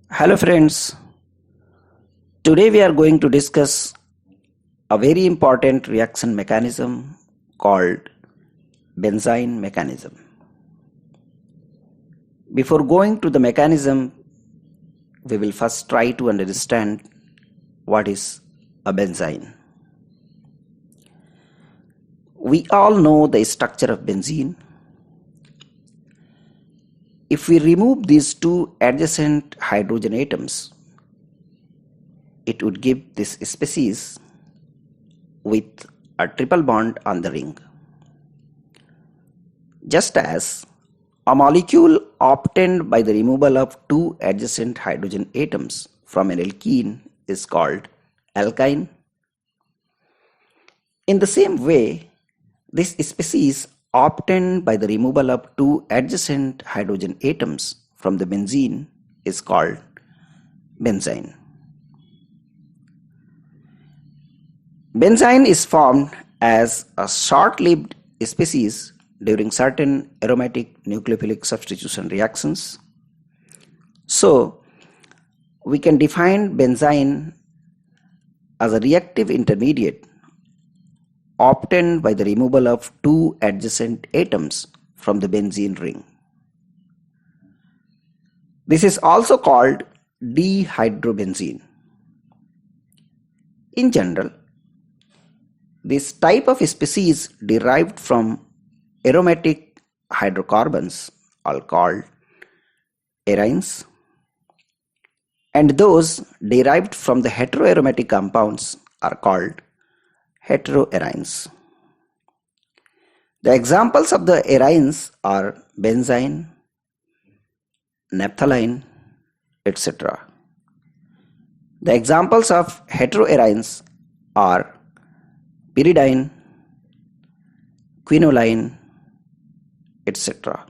Hello friends, today we are going to discuss a very important reaction mechanism called Benzyne mechanism. Before going to the mechanism, we will first try to understand what is a benzyne. We all know the structure of benzene. If we remove these two adjacent hydrogen atoms, it would give this species with a triple bond on the ring. Just as a molecule obtained by the removal of two adjacent hydrogen atoms from an alkene is called alkyne. In the same way, this species obtained by the removal of two adjacent hydrogen atoms from the benzene is called benzyne. Benzyne is formed as a short-lived species during certain aromatic nucleophilic substitution reactions. So, we can define benzyne as a reactive intermediate obtained by the removal of two adjacent atoms from the benzene ring. This is also called dehydrobenzene. In general, this type of species derived from aromatic hydrocarbons are called Arynes, and those derived from the heteroaromatic compounds are called heteroarynes. The examples of the Arynes are benzyne, Naphthalyne, etc. The examples of heteroarynes are Pyridyne, Quinolyne, etc.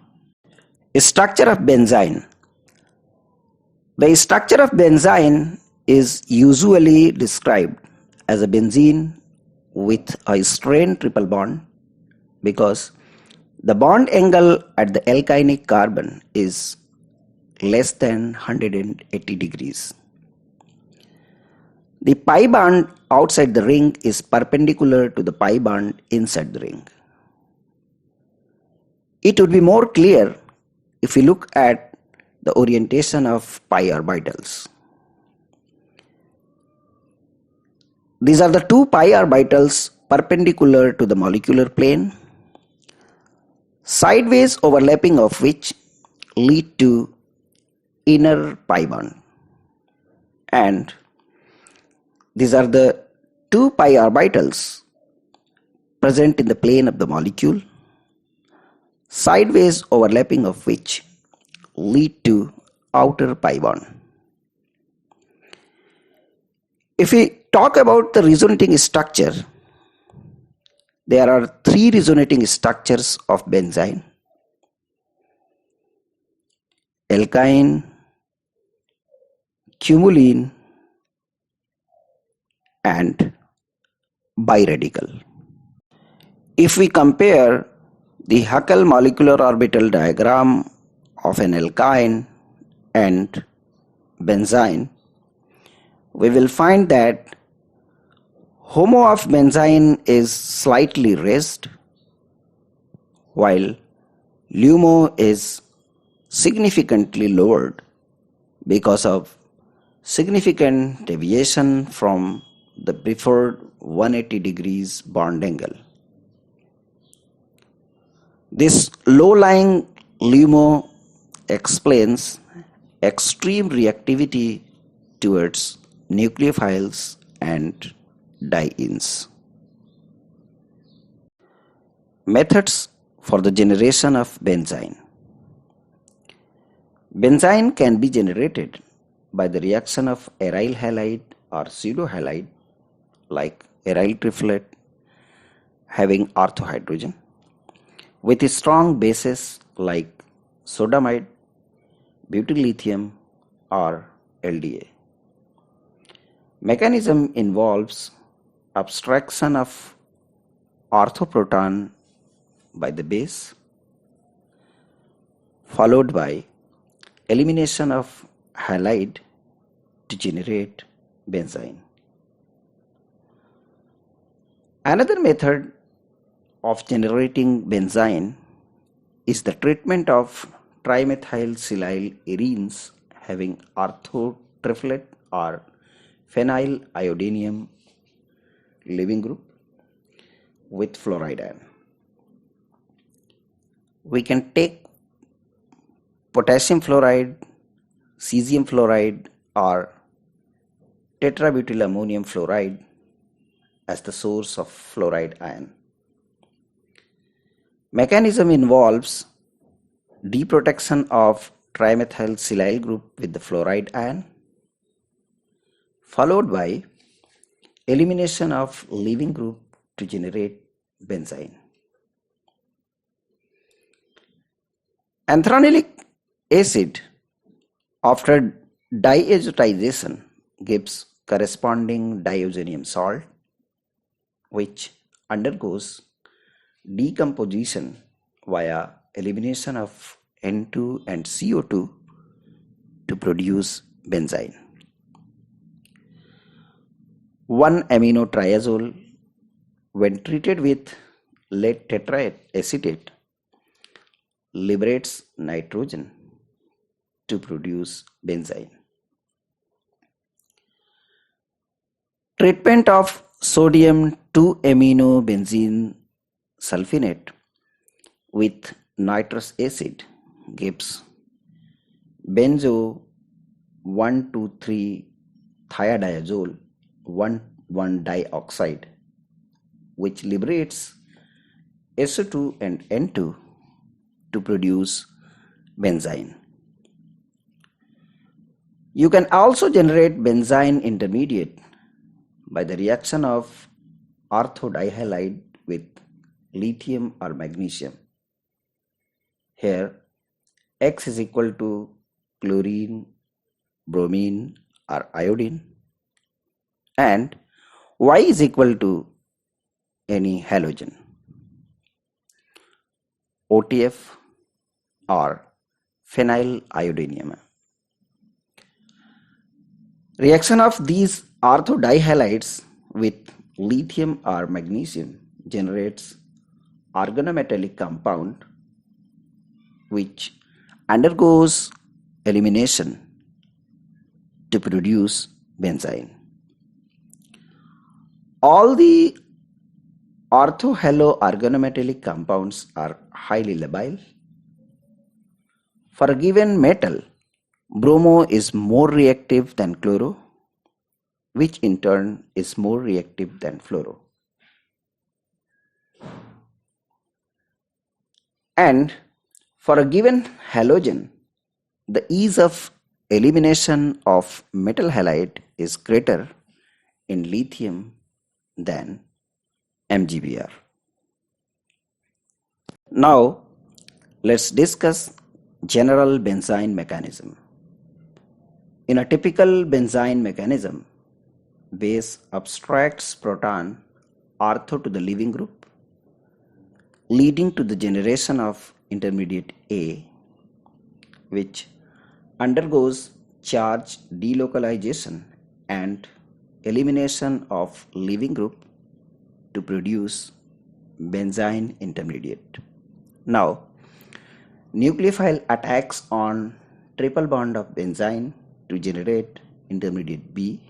Structure of benzyne. The structure of benzyne is usually described as a benzene with a strained triple bond because the bond angle at the alkynic carbon is less than 180 degrees. The pi bond outside the ring is perpendicular to the pi bond inside the ring. It would be more clear if we look at the orientation of pi orbitals. These are the two pi orbitals perpendicular to the molecular plane, sideways overlapping of which lead to inner pi bond. And these are the two pi orbitals present in the plane of the molecule, sideways overlapping of which lead to outer pi bond. If we talk about the resonating structure, there are three resonating structures of benzyne: alkyne, Quinolyne, and biradical. If we compare the Huckel molecular orbital diagram of an alkyne and benzyne, we will find that HOMO of benzyne is slightly raised, while LUMO is significantly lowered because of significant deviation from the preferred 180 degrees bond angle. This low-lying LUMO explains extreme reactivity towards nucleophiles and dienes. Methods for the generation of benzyne. Benzyne can be generated by the reaction of aryl halide or pseudohalide like aryl triplet having orthohydrogen with strong bases like sodamide, butyllithium or LDA. Mechanism involves abstraction of orthoproton by the base, followed by elimination of halide to generate benzene. Another method of generating benzene is the treatment of trimethylsilyl arynes having orthotriplet or phenyliodinium leaving group with fluoride ion. We can take potassium fluoride, cesium fluoride or tetrabutylammonium fluoride as the source of fluoride ion. Mechanism involves deprotection of trimethylsilyl group with the fluoride ion, followed by elimination of leaving group to generate benzene. Anthronylic acid after diazotization gives corresponding diazonium salt, which undergoes decomposition via elimination of N2 and CO2 to produce benzene. 1-aminotriazole, when treated with lead tetraacetate, liberates nitrogen to produce benzene. Treatment of sodium 2-aminobenzene sulfonate with nitrous acid gives benzo 1,2,3-thiodiazole 1,1-dioxide, which liberates SO2 and N2 to produce benzene. You can also generate benzene intermediate by the reaction of orthodihalide with lithium or magnesium. Here X is equal to chlorine, bromine or iodine, and Y is equal to any halogen, OTF or phenyliodinium. Reaction of these orthodihalides with lithium or magnesium generates organometallic compound which undergoes elimination to produce benzene. All the orthohaloorganometallic compounds are highly labile. For a given metal, bromo is more reactive than chloro, which in turn is more reactive than fluoro. And for a given halogen, the ease of elimination of metal halide is greater in lithium than MgBr. Now, let's discuss general benzyne mechanism. In a typical benzyne mechanism, base abstracts proton ortho to the leaving group, leading to the generation of intermediate A, which undergoes charge delocalization and elimination of leaving group to produce benzyne intermediate. Now, nucleophile attacks on triple bond of benzyne to generate intermediate B.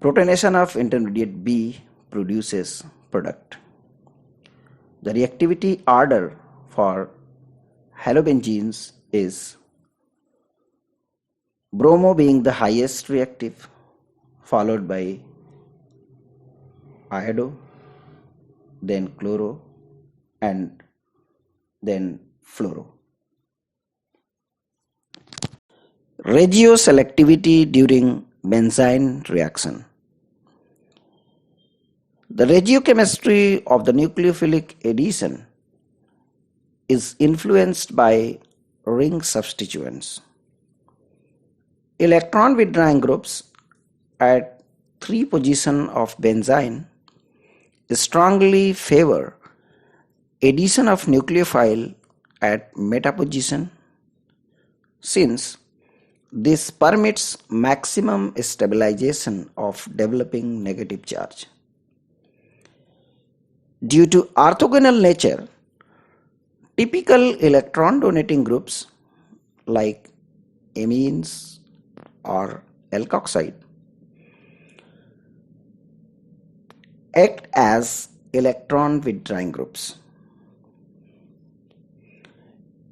Protonation of intermediate B produces product. The reactivity order for halobenzenes is bromo being the highest reactive, followed by iodo, then chloro, and then fluoro. Regioselectivity during benzyne reaction. The regiochemistry of the nucleophilic addition is influenced by ring substituents. Electron withdrawing groups at 3 position of benzyne strongly favor addition of nucleophile at meta position, since this permits maximum stabilization of developing negative charge. Due to orthogonal nature, typical electron donating groups like amines or alkoxide act as electron withdrawing groups.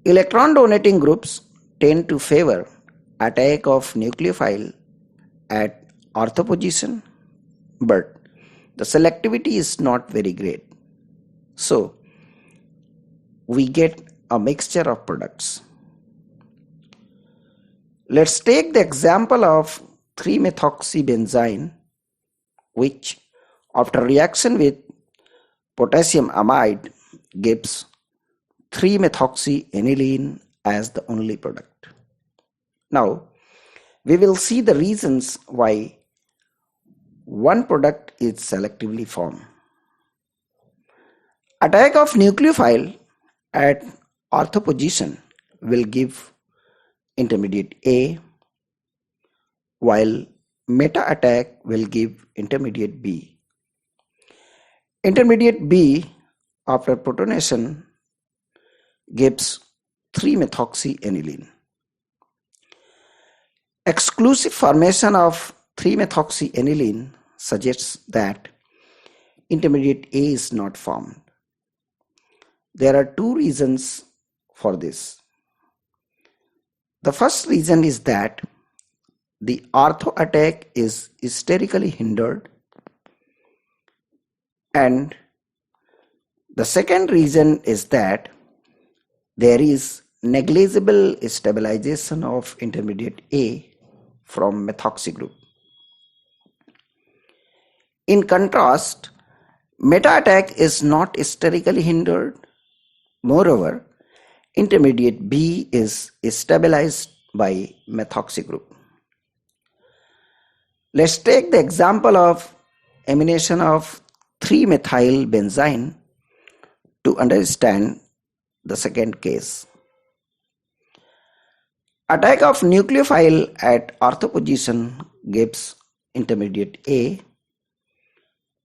Electron donating groups tend to favor attack of nucleophile at ortho position, but the selectivity is not very great. So we get a mixture of products. Let's take the example of 3-methoxybenzene, which after reaction with potassium amide gives 3-methoxyaniline as the only product. Now we will see the reasons why one product is selectively formed. Attack of nucleophile at ortho position will give intermediate A, while meta attack will give intermediate B. Intermediate B after protonation gives 3-methoxyaniline. Exclusive formation of 3-methoxyaniline suggests that intermediate A is not formed. There are two reasons for this. The first reason is that the ortho attack is sterically hindered, and the second reason is that there is negligible stabilization of intermediate A from methoxy group. In contrast, meta attack is not sterically hindered. Moreover, intermediate B is stabilized by methoxy group. Let's take the example of amination of 3-methyl benzene to understand the second case. Attack of nucleophile at ortho position gives intermediate A,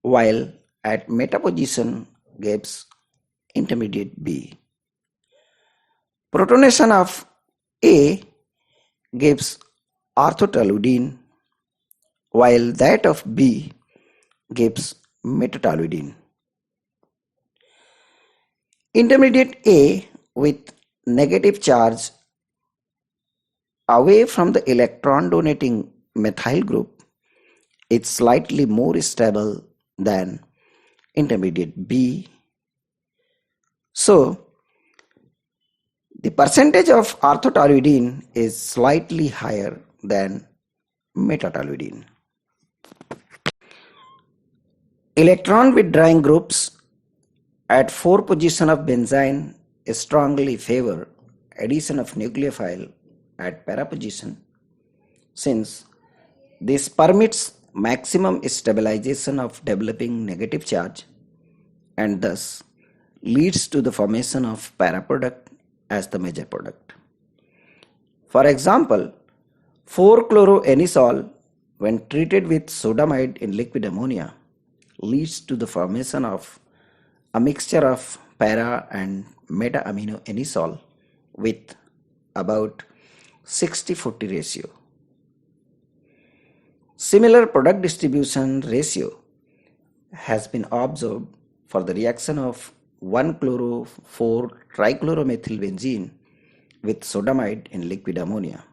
while at meta position gives intermediate B. Protonation of A gives orthotoluidine, while that of B gives metatoluidine. Intermediate A with negative charge away from the electron donating methyl group is slightly more stable than intermediate B. So the percentage of orthotoluidine is slightly higher than metatoluidine. Electron withdrawing groups at 4 position of benzene strongly favor addition of nucleophile at para position, since this permits maximum stabilization of developing negative charge and thus leads to the formation of para product as the major product. For example, 4-chloroanisole when treated with sodamide in liquid ammonia leads to the formation of a mixture of para and meta-aminoanisole with about 60-40 ratio. Similar product distribution ratio has been observed for the reaction of 1-chloro-4-trichloromethylbenzene with sodamide in liquid ammonia.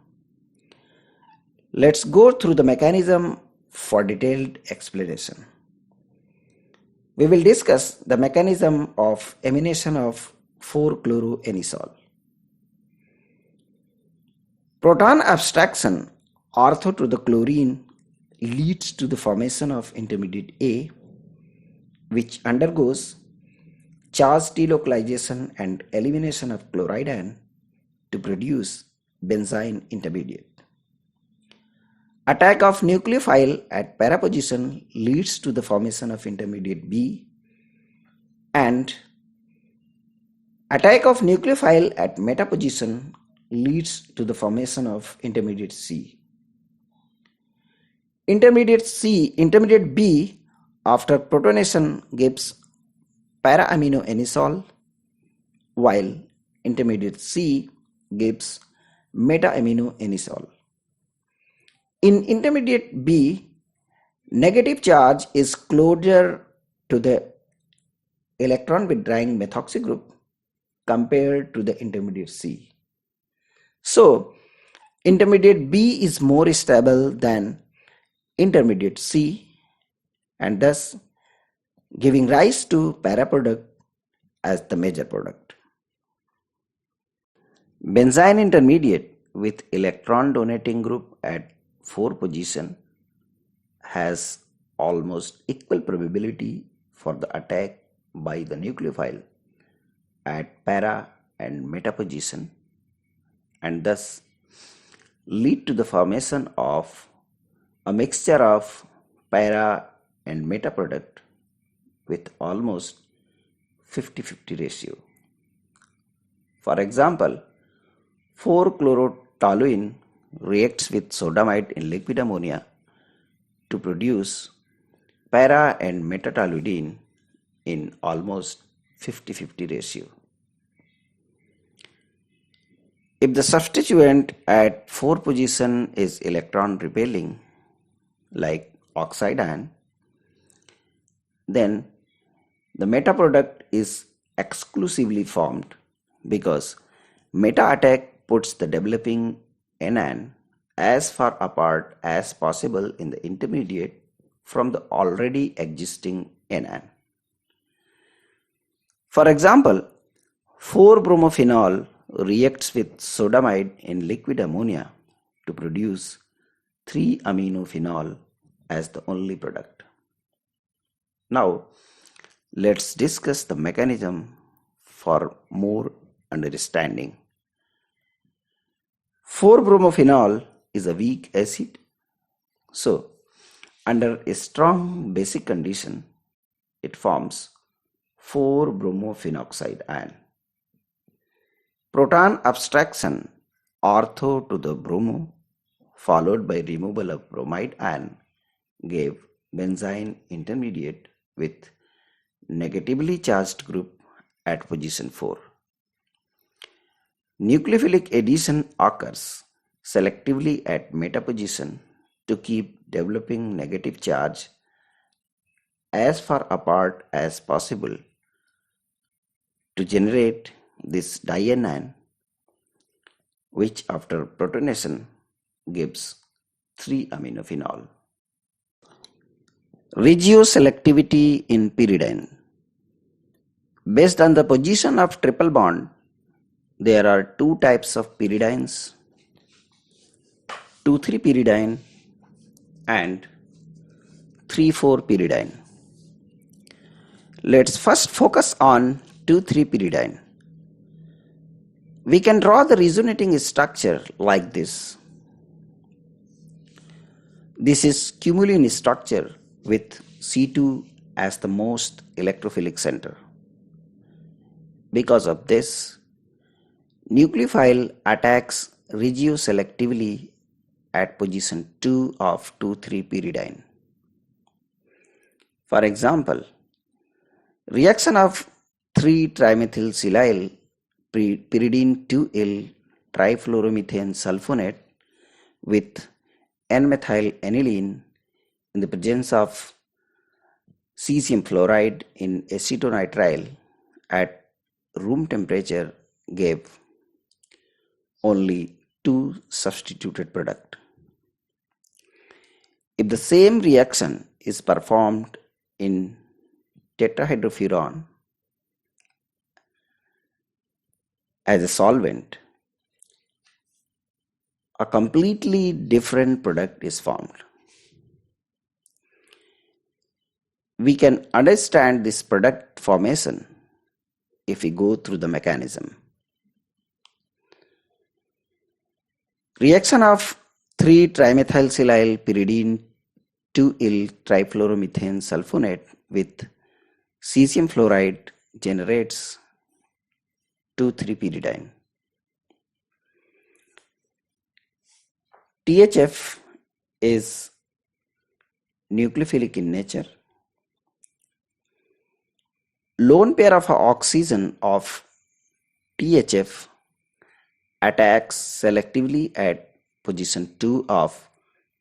Let's go through the mechanism for detailed explanation. We will discuss the mechanism of amination of 4-chloroanisole. Proton abstraction ortho to the chlorine leads to the formation of intermediate A, which undergoes charge delocalization and elimination of chloride ion to produce benzyne intermediate. Attack of nucleophile at para position leads to the formation of intermediate B, and attack of nucleophile at meta position leads to the formation of intermediate C. Intermediate B after protonation gives para-amino anisole, while intermediate C gives meta-amino anisole. In intermediate B, negative charge is closer to the electron withdrawing methoxy group compared to the intermediate C. So, intermediate B is more stable than intermediate C and thus giving rise to para product as the major product. Benzyne intermediate with electron donating group at 4 position has almost equal probability for the attack by the nucleophile at para and meta position and thus lead to the formation of a mixture of para and meta product with almost 50-50 ratio. For example, 4-chlorotoluene reacts with sodamide in liquid ammonia to produce para and metatoluidine in almost 50-50 ratio. If the substituent at 4 position is electron repelling like oxide ion, then the meta product is exclusively formed because meta attack puts the developing anion as far apart as possible in the intermediate from the already existing anion. For example, 4-bromophenol reacts with sodamide in liquid ammonia to produce 3-aminophenol as the only product. Now, let's discuss the mechanism for more understanding. 4-bromophenol is a weak acid. So, under a strong basic condition, it forms 4-bromophenoxide ion. Proton abstraction ortho to the bromo followed by removal of bromide ion gave benzyne intermediate with negatively charged group at position 4. Nucleophilic addition occurs selectively at meta position to keep developing negative charge as far apart as possible to generate this dianion, which after protonation gives 3-aminophenol. Regioselectivity in pyridyne. Based on the position of triple bond, there are two types of pyridynes, 2,3-pyridyne and 3,4 pyridyne. Let's first focus on 2,3-pyridyne. We can draw the resonating structure like this. This is Quinolyne structure with C2 as the most electrophilic center. Because of this, nucleophile attacks regioselectively at position 2 of 2,3-pyridyne. For example, reaction of 3-trimethylsilyl pyridine 2L trifluoromethane sulfonate with N-methyl aniline in the presence of cesium fluoride in acetonitrile at room temperature gave only 2 substituted product. If the same reaction is performed in tetrahydrofuran as a solvent, a completely different product is formed. We can understand this product formation if we go through the mechanism. Reaction of 3-trimethylsilyl pyridine 2L trifluoromethane sulfonate with cesium fluoride generates 2,3-pyridyne. THF is nucleophilic in nature. Lone pair of oxygen of THF attacks selectively at position 2 of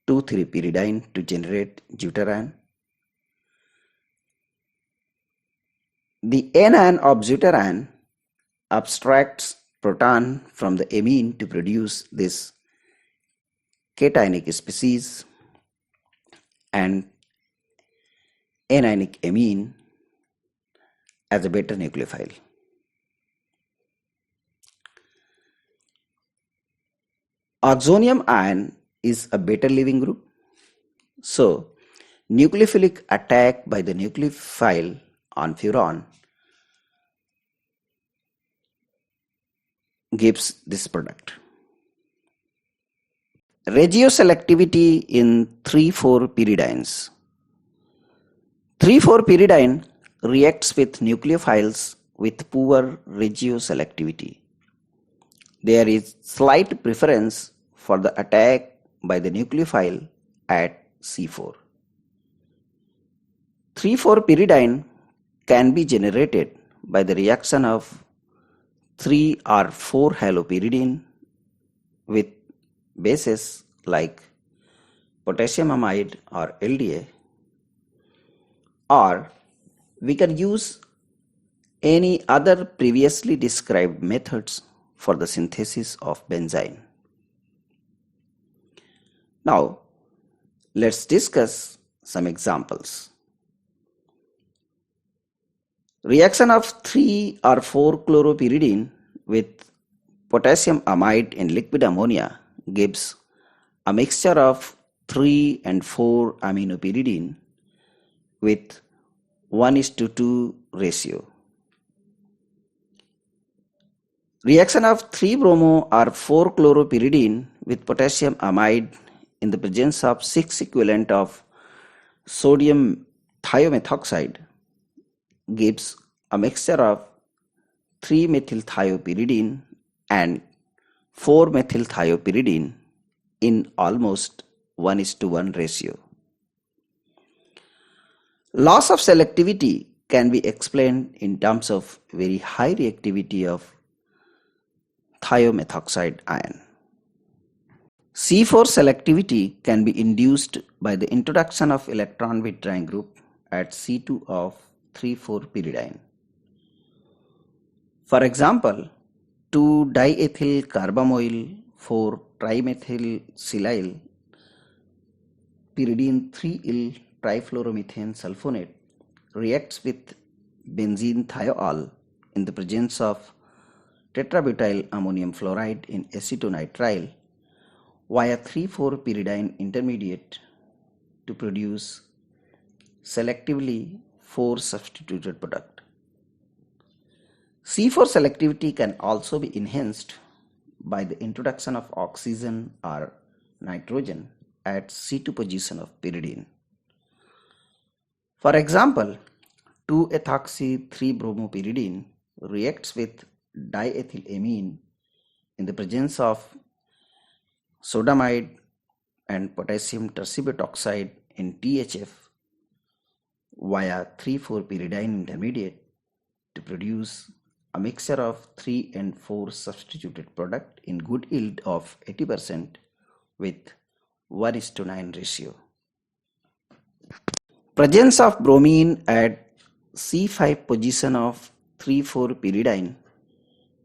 2,3-pyridine to generate deuterion. The anion of deuterion abstracts proton from the amine to produce this cationic species and anionic amine as a beta nucleophile. Oxonium ion is a beta leaving group. So, nucleophilic attack by the nucleophile on furan gives this product. Regioselectivity in 3,4-pyridynes. 3,4-pyridyne reacts with nucleophiles with poor regioselectivity. There is slight preference for the attack by the nucleophile at C4. 3,4-pyridyne can be generated by the reaction of 3 or 4 halopyridine with bases like potassium amide or LDA, or we can use any other previously described methods for the synthesis of benzyne. Now, let's discuss some examples. Reaction of 3 or 4 chloropyridine with potassium amide in liquid ammonia gives a mixture of 3 and 4 aminopyridine with 1:2 ratio. Reaction of 3-bromo or 4-chloropyridine with potassium amide in the presence of 6 equivalent of sodium thiomethoxide gives a mixture of 3-methylthiopyridine and 4-methylthiopyridine in almost 1:1 ratio. Loss of selectivity can be explained in terms of very high reactivity of thiomethoxide ion. C4 selectivity can be induced by the introduction of electron withdrawing group at C2 of 3,4-pyridine. For example, 2-diethyl carbamoyl 4-trimethylsilyl pyridine 3-yl trifluoromethane sulfonate reacts with benzene thiol in the presence of tetrabutyl ammonium fluoride in acetonitrile via 3,4-pyridine intermediate to produce selectively 4 substituted product. C4 selectivity can also be enhanced by the introduction of oxygen or nitrogen at C2 position of pyridine. For example, 2-ethoxy-3-bromopyridine reacts with diethylamine in the presence of sodamide and potassium tersibutoxide in THF via 3,4-pyridine intermediate to produce a mixture of 3 and 4 substituted product in good yield of 80% with 1:9 ratio. Presence of bromine at C5 position of 3,4-pyridine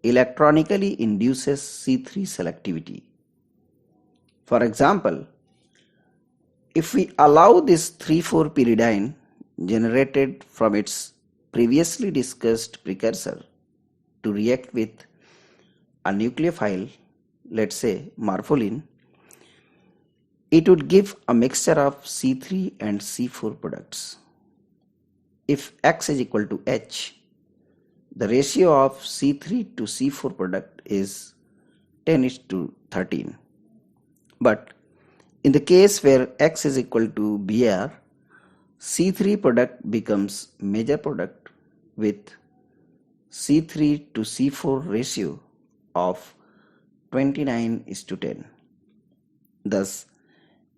electronically induces C3 selectivity. For example, if we allow this 3,4-pyridine generated from its previously discussed precursor to react with a nucleophile, let's say morpholine, it would give a mixture of C3 and C4 products. If X is equal to H, the ratio of C3 to C4 product is 10:13. But in the case where X is equal to BR, C3 product becomes major product with C3 to C4 ratio of 29:10. Thus,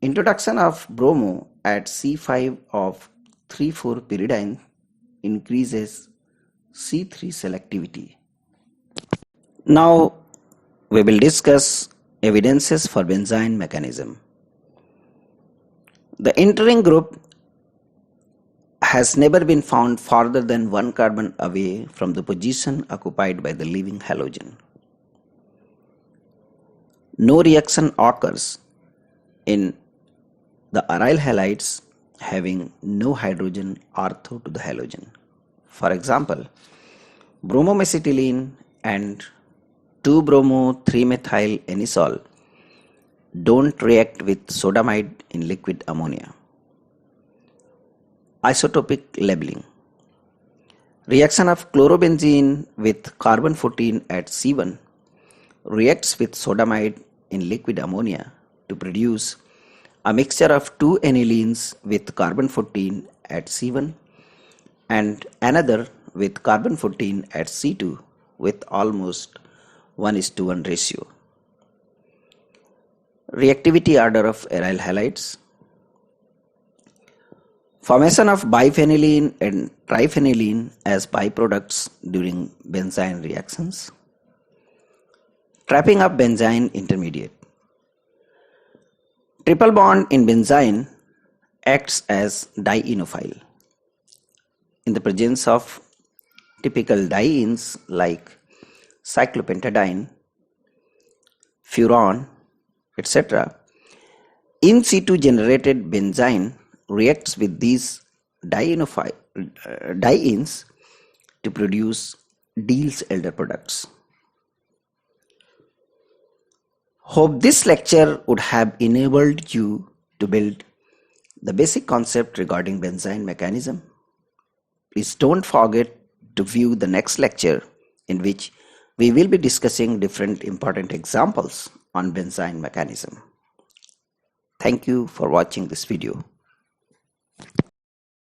introduction of bromo at C5 of 3,4-pyridine increases C3 selectivity. Now we will discuss evidences for benzyne mechanism. The entering group has never been found farther than 1 carbon away from the position occupied by the leaving halogen. No reaction occurs in the aryl halides having no hydrogen ortho to the halogen. For example, bromomacetylene and 2-bromo-3-methyl-anisole don't react with sodamide in liquid ammonia. Isotopic labeling. Reaction of chlorobenzene with carbon 14 at C1 reacts with sodamide in liquid ammonia to produce a mixture of two anilines with carbon 14 at C1 and another with carbon 14 at C2 with almost 1:1 ratio. Reactivity order of aryl halides. Formation of biphenyline and triphenyline as byproducts during benzyne reactions. Trapping of benzyne intermediate. Triple bond in benzyne acts as dienophile. In the presence of typical dienes like cyclopentadiene, furan, etc., in situ generated benzyne reacts with these dienes to produce Diels elder products. Hope this lecture would have enabled you to build the basic concept regarding benzyne mechanism. Please don't forget to view the next lecture in which we will be discussing different important examples on benzyne mechanism. Thank you for watching this video.